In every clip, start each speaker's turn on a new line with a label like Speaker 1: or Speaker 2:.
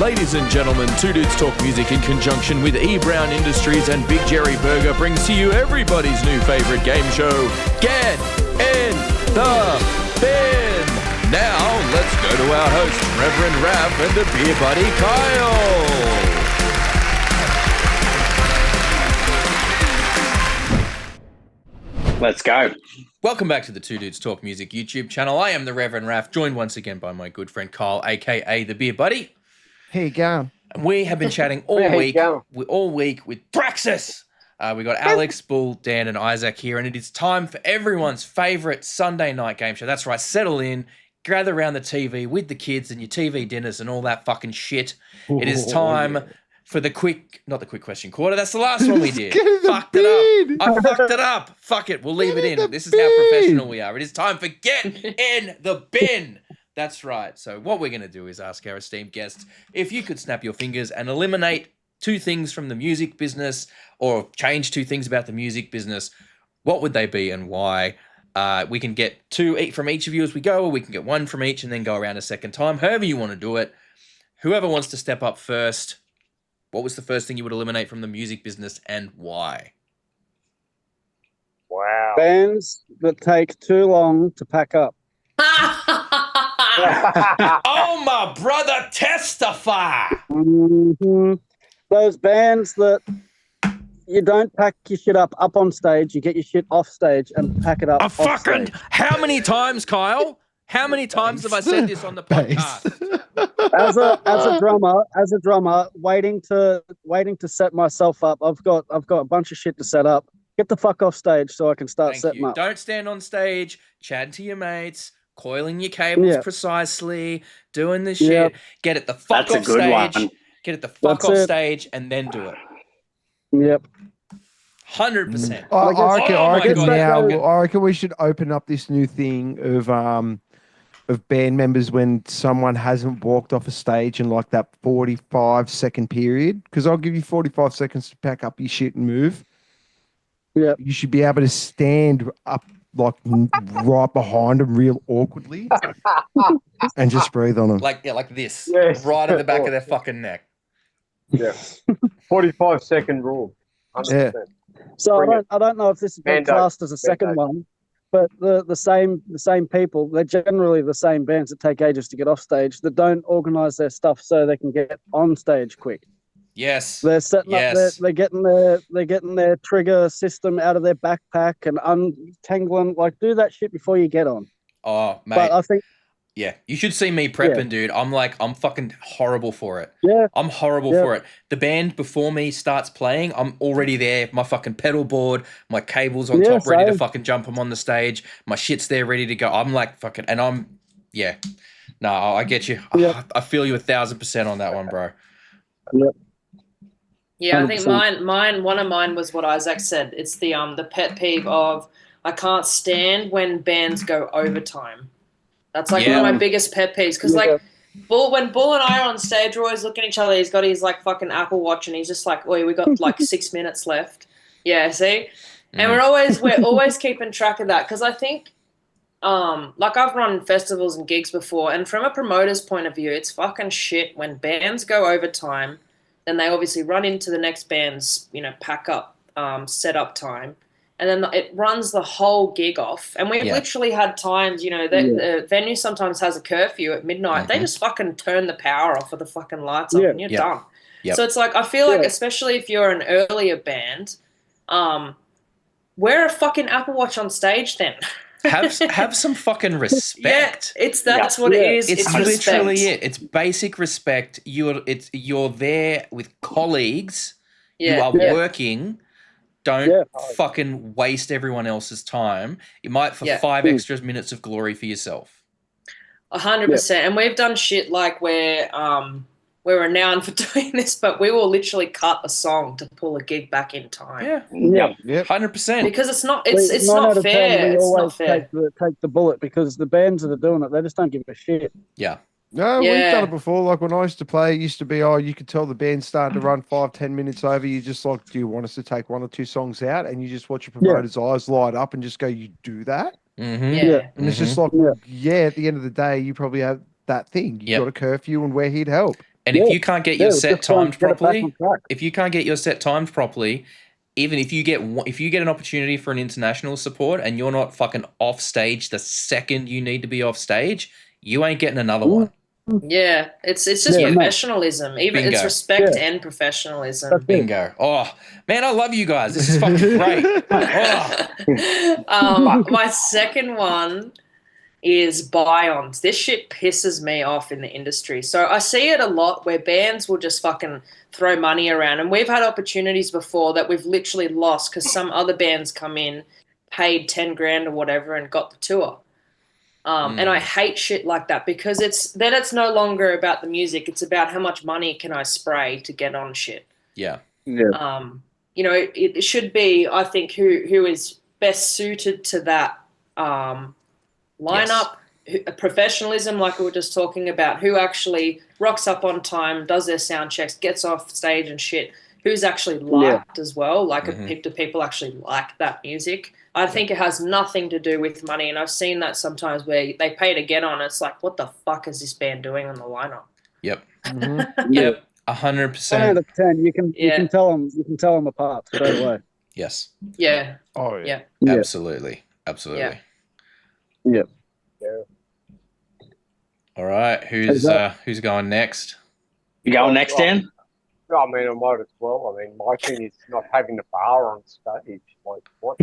Speaker 1: Ladies and gentlemen, Two Dudes Talk Music in conjunction with E. Brown Industries and Big Jerry Burger brings to you everybody's new favourite game show, Get in the Bin. Now, let's go to our host, Reverend Raph and the beer buddy, Kyle.
Speaker 2: Let's go.
Speaker 1: Welcome back to the Two Dudes Talk Music YouTube channel. I am the Reverend Raph, joined once again by my good friend Kyle, aka the beer buddy.
Speaker 3: Here you go.
Speaker 1: And we have been chatting all week with Thraxas. We got Alex, Bull, Dan, and Isaac here, and it is time for everyone's favourite Sunday night game show. That's right, settle in, gather around the TV with the kids and your TV dinners and all that fucking shit. It is time for the not the quick question quarter. That's the last one we did. Fucked it up. I fucked it up. Fuck it. We'll leave it in. This is how professional we are. It is time for Get in the Bin. That's right. So what we're going to do is ask our esteemed guests if you could snap your fingers and eliminate two things from the music business or change two things about the music business, what would they be and why? We can get two from each of you as we go, or we can get one from each and then go around a second time. However you want to do it. Whoever wants to step up first, what was the first thing you would eliminate from the music business and why?
Speaker 4: Wow.
Speaker 5: Bands that take too long to pack up.
Speaker 1: Oh, my brother, testify.
Speaker 5: Mm-hmm. Those bands that you don't pack your shit up on stage, you get your shit off stage and pack it up off stage.
Speaker 1: How many times, Kyle? How many times have I said this on the podcast?
Speaker 5: As a drummer, waiting to set myself up. I've got a bunch of shit to set up. Get the fuck off stage so I can start setting up.
Speaker 1: Don't stand on stage, chatting to your mates, coiling your cables precisely, doing the shit.
Speaker 5: Yep.
Speaker 1: Get it the fuck
Speaker 2: That's
Speaker 1: off
Speaker 2: a good
Speaker 1: stage.
Speaker 2: one.
Speaker 1: Get it the fuck off stage and then do it.
Speaker 5: Yep.
Speaker 1: 100%.
Speaker 3: I reckon we should open up this new thing of band members when someone hasn't walked off a stage in like that 45-second period, because I'll give you 45 seconds to pack up your shit and move.
Speaker 5: Yeah,
Speaker 3: you should be able to stand up like right behind them real awkwardly and just breathe on them.
Speaker 1: Like this.
Speaker 4: Yes.
Speaker 1: Right at the back of their fucking neck.
Speaker 4: Yeah. 45-second rule. 100%.
Speaker 3: Yeah.
Speaker 5: So I don't know if this has been classed as a second one, but the same people, they're generally the same bands that take ages to get off stage that don't organise their stuff so they can get on stage quick.
Speaker 1: Yes.
Speaker 5: They're setting up they're getting their trigger system out of their backpack and untangling, like, do that shit before you get on.
Speaker 1: Oh, mate.
Speaker 5: But I think
Speaker 1: you should see me prepping, dude. I'm fucking horrible for it.
Speaker 5: Yeah.
Speaker 1: I'm horrible for it. The band before me starts playing, I'm already there. My fucking pedal board, my cables on top, ready to fucking jump them on the stage. My shit's there, ready to go. I'm like fucking, and no, I get you.
Speaker 5: Yep.
Speaker 1: I feel you 1,000% on that one, bro.
Speaker 5: Yep.
Speaker 6: Yeah, I think one of mine was what Isaac said. It's the pet peeve of I can't stand when bands go overtime. That's like one of my biggest pet peeves, because when Bull and I are on stage, we're always looking at each other. He's got his like fucking Apple Watch and he's just like, "Oi, we got like 6 minutes left." Yeah, see, and we're always keeping track of that, because I think, like I've run festivals and gigs before, and from a promoter's point of view, it's fucking shit when bands go overtime. Then they obviously run into the next band's, pack up, set up time. And then it runs the whole gig off. And we've literally had times, the venue sometimes has a curfew at midnight. They just fucking turn the power off or the fucking lights off and you're done. Yep. So it's like, I feel like, especially if you're an earlier band, wear a fucking Apple Watch on stage then.
Speaker 1: Have some fucking respect.
Speaker 6: Yeah, that's what it is.
Speaker 1: It's literally it. It's basic respect. You're there with colleagues. You are working. Don't fucking waste everyone else's time. You might for 5 extra minutes of glory for yourself.
Speaker 6: 100%. And we've done shit like where we're renowned for doing this, but we will literally cut a song to pull a gig back in time.
Speaker 5: Yeah.
Speaker 1: 100%.
Speaker 6: Because it's not fair. It's not fair.
Speaker 5: Take the bullet, because the bands that are doing it, they just don't give a shit.
Speaker 1: Yeah.
Speaker 3: No, we've done it before. Like when I used to play, it used to be, you could tell the band's starting to run 5-10 minutes over. You just like, do you want us to take 1 or 2 songs out? And you just watch your promoter's eyes light up and just go, you do that?
Speaker 1: Mm-hmm.
Speaker 6: Yeah.
Speaker 3: And it's just like, at the end of the day, you probably have that thing. You got a curfew and we're here to help.
Speaker 1: And if you can't get your set timed properly, even if you get an opportunity for an international support and you're not fucking off stage the second you need to be off stage, you ain't getting another one.
Speaker 6: Yeah, it's just professionalism. Even it's respect and professionalism.
Speaker 1: Bingo. Oh man, I love you guys. This is fucking great.
Speaker 6: My second one is buy-ons. This shit pisses me off in the industry. So I see it a lot where bands will just fucking throw money around, and we've had opportunities before that we've literally lost because some other bands come in, paid 10 grand or whatever, and got the tour. And I hate shit like that because it's no longer about the music. It's about how much money can I spray to get on shit.
Speaker 1: Yeah.
Speaker 6: It should be, I think, who is best suited to that lineup, professionalism, like we were just talking about, who actually rocks up on time, does their sound checks, gets off stage and shit, who's actually liked as well, like do people actually like that music. I think it has nothing to do with money, and I've seen that sometimes where they pay to get on, it's like, what the fuck is this band doing on the lineup?
Speaker 1: Yep.
Speaker 6: Yep.
Speaker 1: 100%.
Speaker 5: 10 out of 10, you can tell them apart straight away.
Speaker 1: Yes.
Speaker 6: Yeah.
Speaker 3: Oh yeah.
Speaker 1: Absolutely. Absolutely.
Speaker 5: Yeah.
Speaker 1: All right. Who's going next?
Speaker 2: You going next, Dan?
Speaker 4: I mean, I might as well. I mean, my thing is not having the bar on stage. Like, what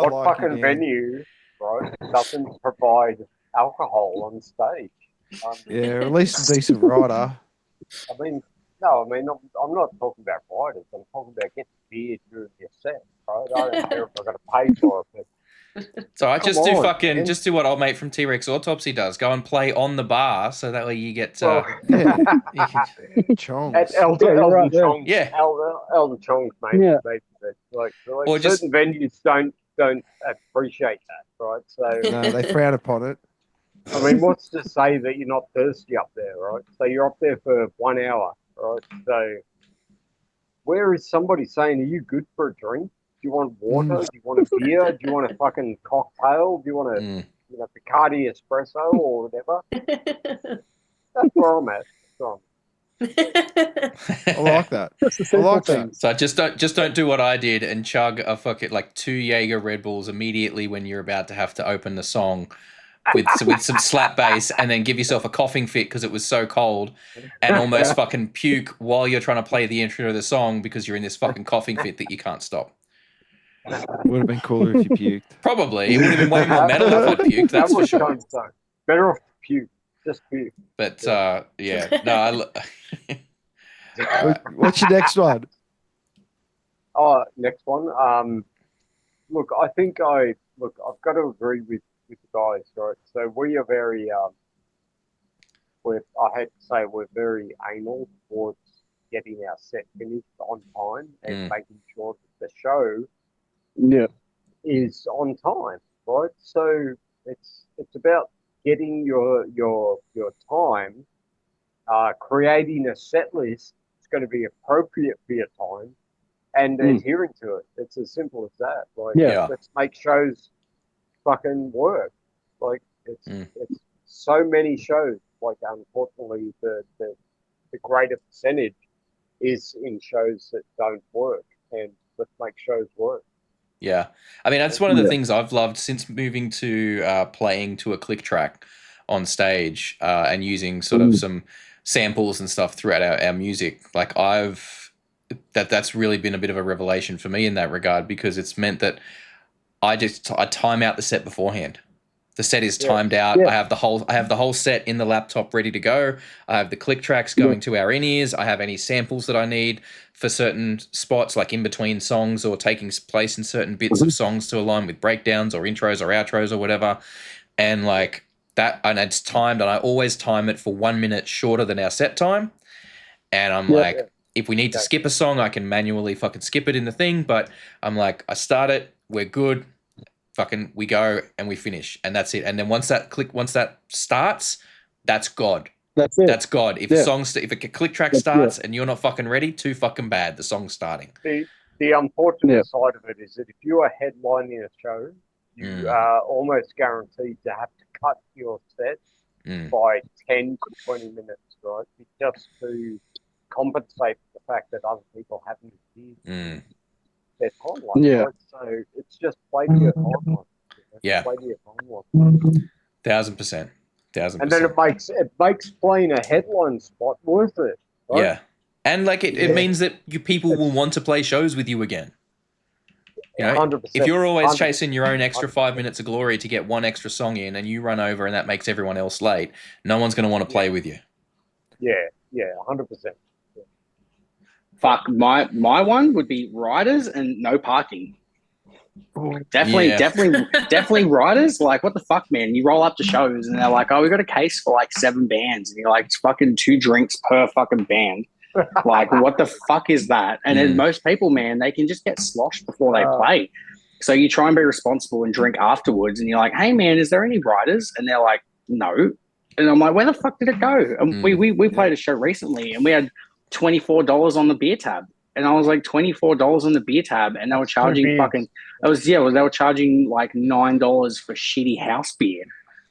Speaker 4: fucking venue? Right, doesn't provide alcohol on stage?
Speaker 3: At least a decent rider.
Speaker 4: I mean, I'm not talking about riders. I'm talking about getting beer during your set, right? I don't care if I've got to pay for it, but
Speaker 1: so I just do what old mate from T-Rex Autopsy does. Go and play on the bar, so that way you get
Speaker 3: Chongs.
Speaker 4: At Elton Chongs.
Speaker 1: Yeah.
Speaker 4: Elton Chongs, mate.
Speaker 5: Yeah.
Speaker 4: Like certain venues don't appreciate that, right? So
Speaker 3: No, they frown upon it.
Speaker 4: I mean, what's to say that you're not thirsty up there, right? So you're up there for 1 hour, right? So where is somebody saying, are you good for a drink? Do you want water? Do you want a beer? Do you want a fucking cocktail? Do you want a Bacardi espresso or whatever? That's where I'm at.
Speaker 3: I like that. I like that.
Speaker 1: So just don't do what I did and chug a fucking 2 Jaeger Red Bulls immediately when you're about to have to open the song with some slap bass, and then give yourself a coughing fit because it was so cold, and almost fucking puke while you're trying to play the intro of the song because you're in this fucking coughing fit that you can't stop.
Speaker 3: Would have been cooler if you puked.
Speaker 1: Probably. It would have been way more metal if I puked, that's for sure.
Speaker 4: Better off puke. Just puke.
Speaker 1: But, no,
Speaker 3: What's your next one?
Speaker 4: Next one. Look, I think I've got to agree with the guys, right? So we are very, I hate to say we're very anal towards getting our set finished on time and making sure that the show is on time, right? So it's about getting your time, creating a set list that's going to be appropriate for your time, and adhering to it. It's as simple as that. Let's make shows fucking work. Like it's so many shows. Like unfortunately, the greater percentage is in shows that don't work, and let's make shows work.
Speaker 1: Yeah, I mean that's one of the things I've loved since moving to playing to a click track on stage and using sort of some samples and stuff throughout our music. Like that's really been a bit of a revelation for me in that regard, because it's meant that I time out the set beforehand. The set is timed out. I have the whole set in the laptop ready to go. I have the click tracks going to our in-ears. I have any samples that I need for certain spots, like in between songs or taking place in certain bits of songs to align with breakdowns or intros or outros or whatever. And like that, and it's timed, and I always time it for 1 minute shorter than our set time. And I'm if we need to skip a song, I can manually fucking skip it in the thing. But I'm like, I start it, we're good. Fucking we go and we finish, and that's it. And then once that starts, that's God.
Speaker 5: That's it.
Speaker 1: That's God. If if a click track starts and you're not fucking ready, too fucking bad. The song's starting.
Speaker 4: The unfortunate side of it is that if you are headlining a show, you are almost guaranteed to have to cut your set by 10 to 20 minutes, right? Just to compensate for the fact that other people haven't used their timeline. Right? So it's just play to your timeline.
Speaker 1: Yeah.
Speaker 4: Play to your timeline.
Speaker 1: 1000%.
Speaker 4: And then it makes playing a headline spot worth it. Right?
Speaker 1: Yeah. And like it means that people will want to play shows with you again. You know,
Speaker 4: 100%.
Speaker 1: if you're always
Speaker 4: 100%.
Speaker 1: chasing your own extra 5 minutes of glory to get one extra song in and you run over and that makes everyone else late, no one's going to want to play with you.
Speaker 4: Yeah, 100%.
Speaker 2: Fuck, my one would be riders and no parking. Definitely riders. Like, what the fuck, man? You roll up to shows and they're like, oh, we got a case for like 7 bands. And you're like, it's fucking 2 drinks per fucking band. Like, what the fuck is that? And then most people, man, they can just get sloshed before they play. So you try and be responsible and drink afterwards. And you're like, hey, man, is there any riders? And they're like, no. And I'm like, where the fuck did it go? And we played a show recently and we had $24 on the beer tab. And I was like, $24 on the beer tab. And they were charging they were charging like $9 for shitty house beer.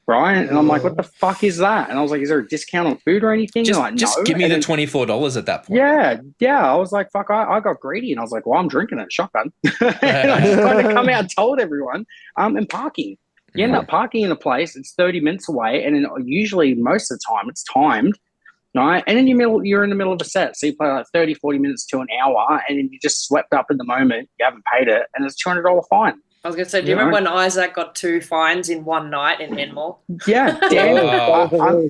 Speaker 2: Right? And I'm like, what the fuck is that? And I was like, is there a discount on food or anything?
Speaker 1: Just,
Speaker 2: like, no.
Speaker 1: just give me the $24 at that point.
Speaker 2: Yeah. I was like, fuck, I got greedy. And I was like, well, I'm drinking it, shotgun. And I just kind of come out and told everyone, and parking. You end up parking in a place, it's 30 minutes away. And then usually most of the time it's timed. Right? And then you're in the middle of a set. So you play like 30, 40 minutes to an hour and then you just swept up in the moment. You haven't paid it. And it's $200 fine.
Speaker 6: I was going to say, do you remember when Isaac got 2 fines in one night in Enmore?
Speaker 2: Yeah, Dan.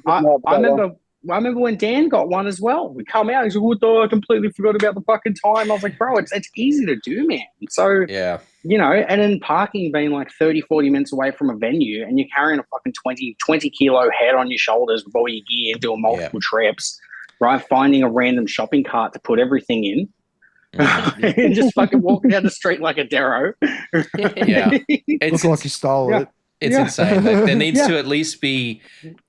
Speaker 2: I remember when Dan got one as well. We come out, he's like, oh, I completely forgot about the fucking time. I was like, bro, it's easy to do, man. So, you know, and then parking being like 30, 40 minutes away from a venue and you're carrying a fucking 20 kilo head on your shoulders with all your gear and doing multiple trips, right? Finding a random shopping cart to put everything in. And just fucking walking down the street like a Darrow.
Speaker 3: It looks like you stole it.
Speaker 1: It's insane. Like, there needs to at least be,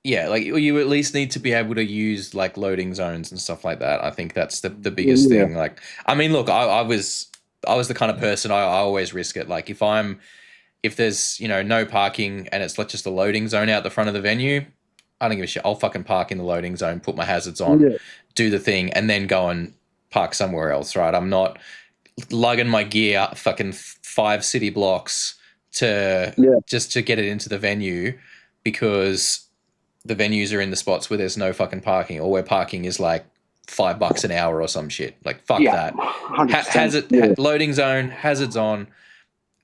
Speaker 1: like you at least need to be able to use like loading zones and stuff like that. I think that's the biggest thing. Like, I mean, look, I was the kind of person I always risk it. Like if there's, you know, no parking and it's like just a loading zone out the front of the venue, I don't give a shit. I'll fucking park in the loading zone, put my hazards on, do the thing, and then go and park somewhere else, right? I'm not lugging my gear fucking 5 city blocks just to get it into the venue because the venues are in the spots where there's no fucking parking or where parking is like $5 an hour or some shit. Like, fuck that. Loading zone, hazards on.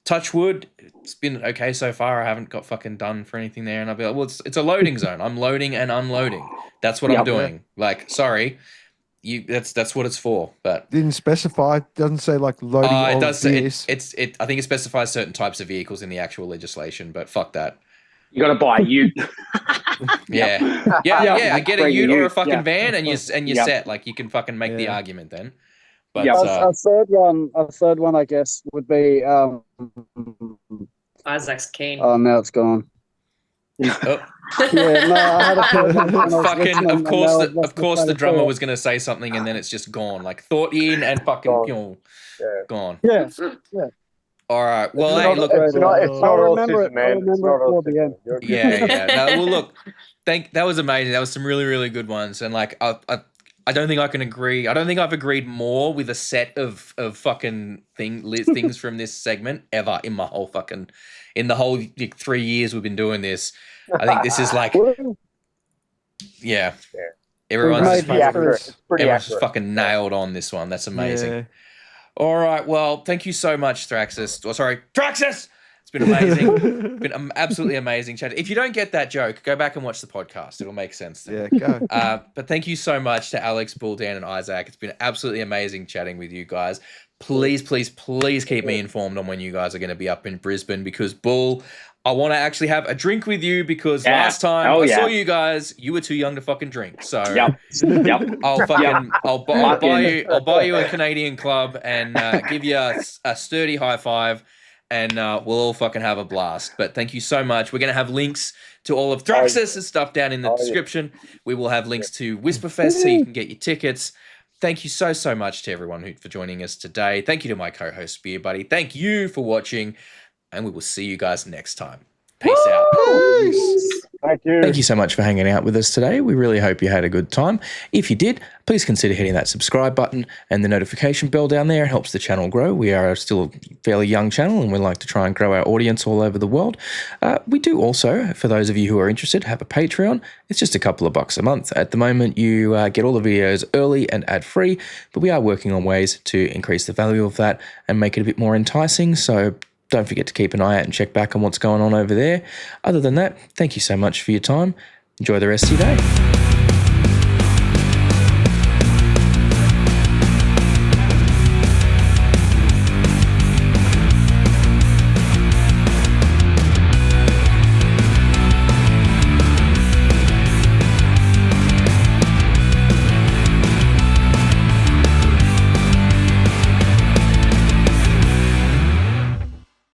Speaker 1: Touch wood, it's been okay so far. I haven't got fucking done for anything there. And I'll be like, well, it's a loading zone. I'm loading and unloading. That's what I'm doing. Like, sorry. That's what it's for, but
Speaker 3: didn't specify. Doesn't say like loading.
Speaker 1: It does say it. I think it specifies certain types of vehicles in the actual legislation, but fuck that.
Speaker 2: You got to buy a ute.
Speaker 1: I get a ute or a fucking van, and you're set. Like, you can fucking make the argument then. But
Speaker 5: a third one, I guess, would be
Speaker 6: Isaac's keen.
Speaker 5: Oh, now it's gone.
Speaker 1: Oh.
Speaker 5: I had a
Speaker 1: fucking of course the drummer was going to say something and then it's just gone, like thought in and fucking gone. All right, well, hey, look,
Speaker 4: it's not all scissors, man. It's not all
Speaker 5: the
Speaker 1: end. No, well, look, that was amazing. That was some really, really good ones, and like I don't think I can agree. I don't think I've agreed more with a set of fucking things from this segment ever in my whole fucking in the whole 3 years we've been doing this. I think this is like, everyone's just fucking nailed on this one. That's amazing. Yeah. All right, well, thank you so much, Thraxas. Oh, sorry, Thraxas. It's been amazing. Been absolutely amazing chat. If you don't get that joke, go back and watch the podcast. It'll make sense.
Speaker 3: Yeah, go.
Speaker 1: But thank you so much to Alex, Bull, Dan, and Isaac. It's been absolutely amazing chatting with you guys. Please keep me informed on when you guys are going to be up in Brisbane because, Bull, I want to actually have a drink with you because last time I saw you guys, you were too young to fucking drink. So I'll buy you a Canadian club and give you a sturdy high five. And we'll all fucking have a blast. But thank you so much. We're going to have links to all of Thraxas' stuff down in the description. We will have links to WHISPERFEST so you can get your tickets. Thank you so much to everyone for joining us today. Thank you to my co-host, Beer Buddy. Thank you for watching. And we will see you guys next time. Peace out.
Speaker 3: Peace.
Speaker 4: Thank you.
Speaker 1: Thank you so much for hanging out with us today. We really hope you had a good time. If you did, please consider hitting that subscribe button and the notification bell down there. It helps the channel grow. We are still a fairly young channel and we like to try and grow our audience all over the world. We do also, for those of you who are interested, have a Patreon. It's just a couple of bucks a month. At the moment, you get all the videos early and ad-free, but we are working on ways to increase the value of that and make it a bit more enticing. So don't forget to keep an eye out and check back on what's going on over there. Other than that, thank you so much for your time. Enjoy the rest of your day.